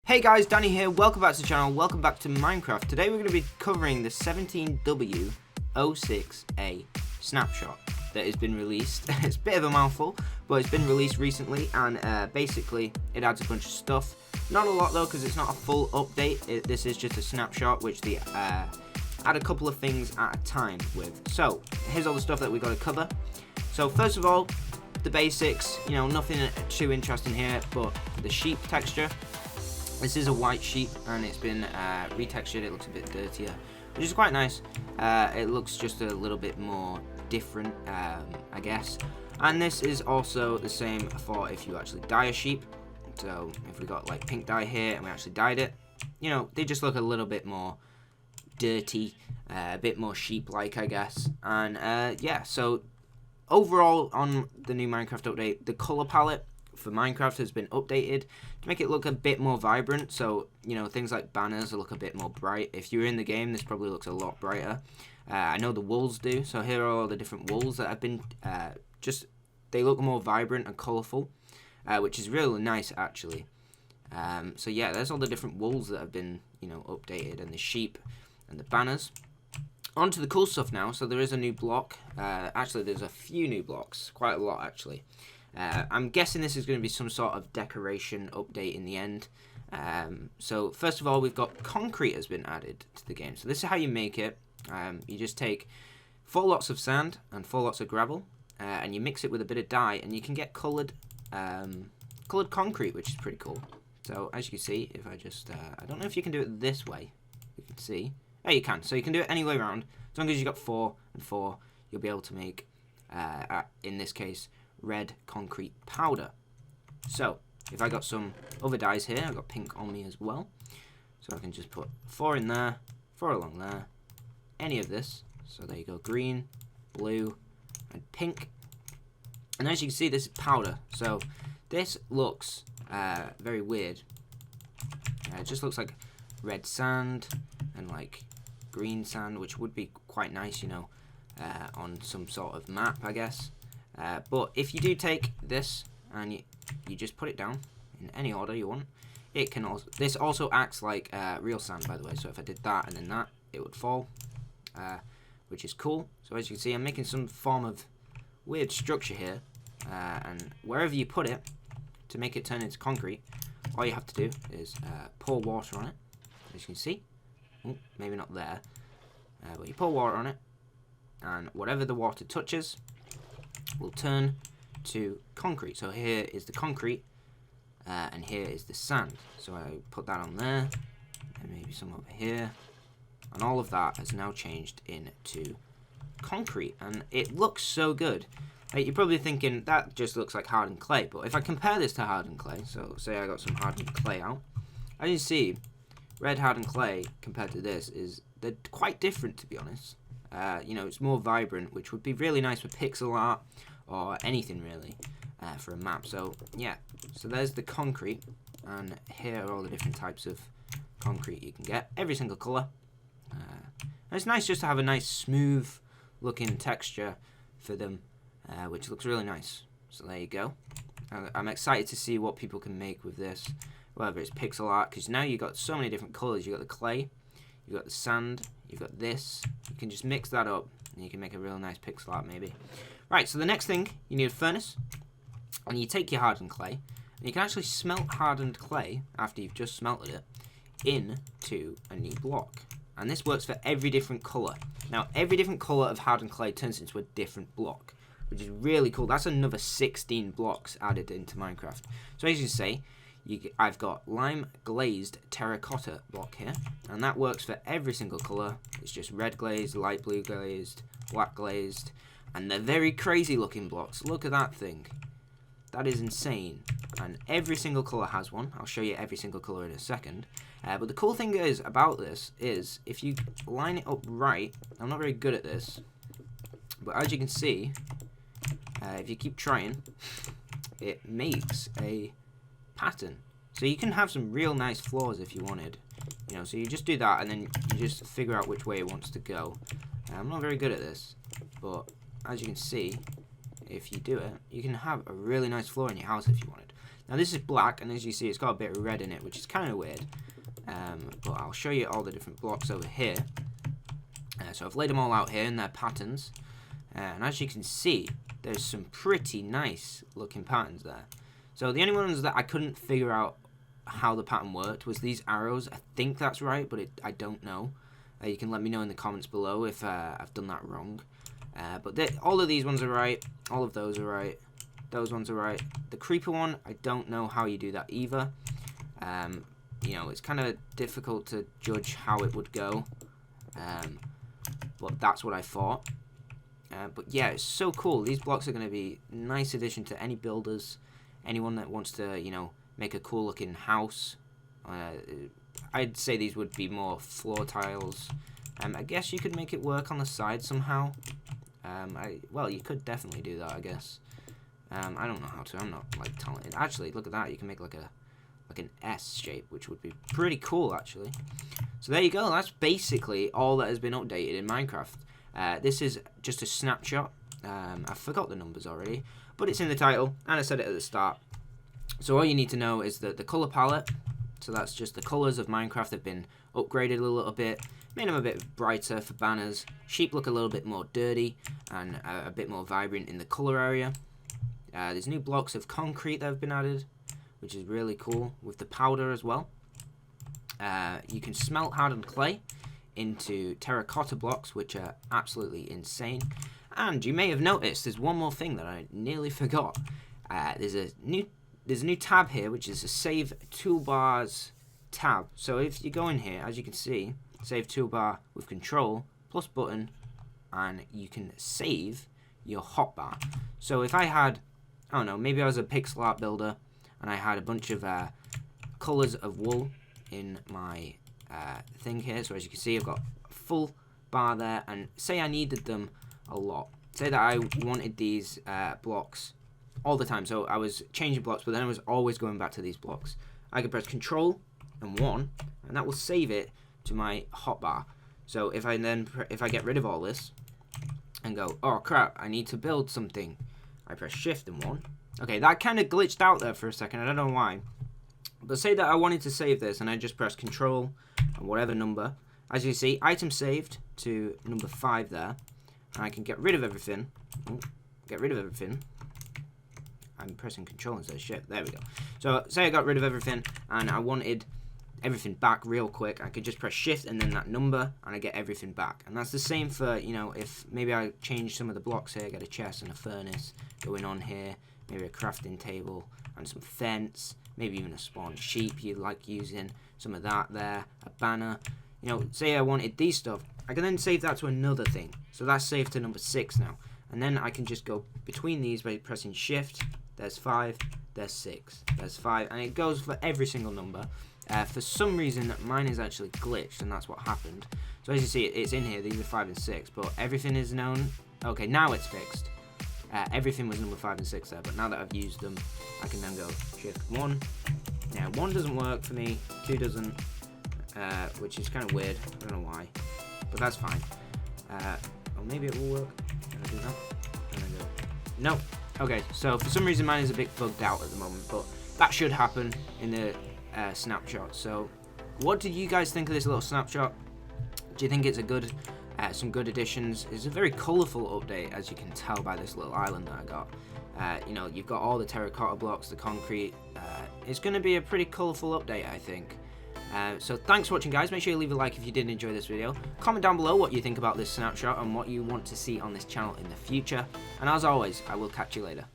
Hey guys, Danny here, welcome back to the channel, welcome back to Minecraft. Today we're going to be covering the 17W06A snapshot that has been released. It's a bit of a mouthful, but it's been released recently, and basically it adds a bunch of stuff. Not a lot though, because it's not a full update. This is just a snapshot, which they add a couple of things at a time with. So, here's all the stuff that we've got to cover. So first of all, the basics, nothing too interesting here, but the sheep texture. This is a white sheep, and it's been retextured. It looks a bit dirtier, which is quite nice. It looks just a little bit more different, I guess. And this is also the same for if you actually dye a sheep. So if we got like pink dye here and we actually dyed it, they just look a little bit more dirty, a bit more sheep-like, I guess. And yeah, so overall on the new Minecraft update, the color palette for Minecraft has been updated to make it look a bit more vibrant. So things like banners will look a bit more bright. If you're in the game, this probably looks a lot brighter. I know the wolves do. So here are all the different wolves that have been they look more vibrant and colorful, which is really nice actually. So yeah, there's all the different wolves that have been updated, and the sheep and the banners. On to the cool stuff now. So there is a new block. Actually, there's a few new blocks, quite a lot actually. I'm guessing this is going to be some sort of decoration update in the end. So first of all, we've got concrete has been added to the game. So this is how you make it. You just take 4 lots of sand and 4 lots of gravel, and you mix it with a bit of dye, and you can get coloured concrete, which is pretty cool. So as you can see, if I just, I don't know if you can do it this way. You can see. Oh, you can. So you can do it any way around. As long as you've got 4 and 4, you'll be able to make, in this case, red concrete powder. So if I got some other dyes here, I've got pink on me as well, so I can just put 4 in there, 4 along there, any of this. So there you go, green, blue and pink. And as you can see, this is powder, so this looks very weird. It just looks like red sand and like green sand, which would be quite nice, on some sort of map, I guess. But if you do take this and you just put it down in any order you want, it can also, this also acts like real sand, by the way. So if I did that and then that, it would fall, which is cool. So as you can see, I'm making some form of weird structure here, and wherever you put it to make it turn into concrete, all you have to do is pour water on it. As you can see, maybe not there, but you pour water on it, and whatever the water touches will turn to concrete. So here is the concrete, and here is the sand. So I put that on there, and maybe some over here, and all of that has now changed into concrete, and it looks so good. Like, you're probably thinking that just looks like hardened clay, but if I compare this to hardened clay, so say I got some hardened clay out, as you see, red hardened clay compared to this they're quite different, to be honest. It's more vibrant, which would be really nice for pixel art or anything really, for a map. So yeah, so there's the concrete, and here are all the different types of concrete you can get, every single colour. And it's nice just to have a nice smooth looking texture for them, which looks really nice. So there you go. I'm excited to see what people can make with this, whether it's pixel art, because now you've got so many different colours. You've got the clay, you've got the sand, you've got this. You can just mix that up, and you can make a real nice pixel art maybe. Right, so the next thing, you need a furnace, and you take your hardened clay, and you can actually smelt hardened clay after you've just smelted it into a new block. And this works for every different colour. Now, every different colour of hardened clay turns into a different block, which is really cool. That's another 16 blocks added into Minecraft. So as you see, I've got lime glazed terracotta block here, and that works for every single colour. It's just red glazed, light blue glazed, black glazed, and they're very crazy looking blocks. Look at that thing. That is insane. And every single colour has one. I'll show you every single colour in a second. But the cool thing is about this is if you line it up right, I'm not very good at this, but as you can see, if you keep trying, it makes a pattern. So you can have some real nice floors if you wanted. So you just do that, and then you just figure out which way it wants to go. I'm not very good at this, but as you can see, if you do it, you can have a really nice floor in your house if you wanted. Now this is black, and as you see, it's got a bit of red in it, which is kind of weird. But I'll show you all the different blocks over here. So I've laid them all out here in their patterns. And as you can see, there's some pretty nice looking patterns there. So the only ones that I couldn't figure out how the pattern worked was these arrows. I think that's right, but I don't know. You can let me know in the comments below if I've done that wrong. But all of these ones are right. All of those are right. Those ones are right. The creeper one, I don't know how you do that either. You know, it's kind of difficult to judge how it would go. But that's what I thought. But yeah, it's so cool. These blocks are going to be a nice addition to any builders. Anyone that wants to, you know, make a cool looking house. I'd say these would be more floor tiles. I guess you could make it work on the side somehow. Well, you could definitely do that, I guess. I don't know how to. I'm not like talented. Actually, look at that. You can make like an S shape, which would be pretty cool, actually. So there you go. That's basically all that has been updated in Minecraft. This is just a snapshot. I forgot the numbers already, but it's in the title, and I said it at the start. So all you need to know is that the color palette. So that's just the colors of Minecraft have been upgraded a little bit, made them a bit brighter for banners. Sheep look a little bit more dirty and a bit more vibrant in the color area. There's new blocks of concrete that have been added, which is really cool, with the powder as well. You can smelt hardened clay into terracotta blocks, which are absolutely insane. And you may have noticed there's one more thing that I nearly forgot. There's a new tab here, which is a save toolbars tab. So if you go in here, as you can see, save toolbar with control plus button, and you can save your hotbar. So if I had, I don't know, maybe I was a pixel art builder and I had a bunch of colors of wool in my thing here. So as you can see, I've got a full bar there, and say I needed them a lot. Say that I wanted these blocks all the time. So I was changing blocks, but then I was always going back to these blocks. I could press Control and 1, and that will save it to my hotbar. So if I get rid of all this and go, oh crap, I need to build something, I press Shift and 1. Okay, that kind of glitched out there for a second. I don't know why. But say that I wanted to save this, and I just press Control and whatever number. As you see, item saved to number 5 there. And I can get rid of everything. Get rid of everything. I'm pressing Control instead of Shift. There we go. So say I got rid of everything and I wanted everything back real quick. I could just press Shift and then that number, and I get everything back. And that's the same for, you know, if maybe I change some of the blocks here, get a chest and a furnace going on here, maybe a crafting table and some fence, maybe even a spawn sheep you like using, some of that there, a banner. You know, say I wanted these stuff, I can then save that to another thing. So that's saved to number 6 now. And then I can just go between these by pressing Shift. There's 5, there's 6, there's 5, and it goes for every single number. For some reason, mine is actually glitched, and that's what happened. So as you see, it's in here, these are 5 and 6, but everything is known. Okay, now it's fixed. Everything was number 5 and 6 there, but now that I've used them, I can then go Shift 1. Now, 1 doesn't work for me, 2 doesn't, which is kind of weird. I don't know why, but that's fine. Or maybe it will work. Can I do that? Can I go? Nope. Okay, so for some reason mine is a bit bugged out at the moment, but that should happen in the snapshot. So what did you guys think of this little snapshot? Do you think it's a good, some good additions? It's a very colourful update, as you can tell by this little island that I got. You know, you've got all the terracotta blocks, the concrete. It's going to be a pretty colourful update, I think. So thanks for watching, guys. Make sure you leave a like if you did enjoy this video. Comment down below what you think about this snapshot and what you want to see on this channel in the future. And as always, I will catch you later.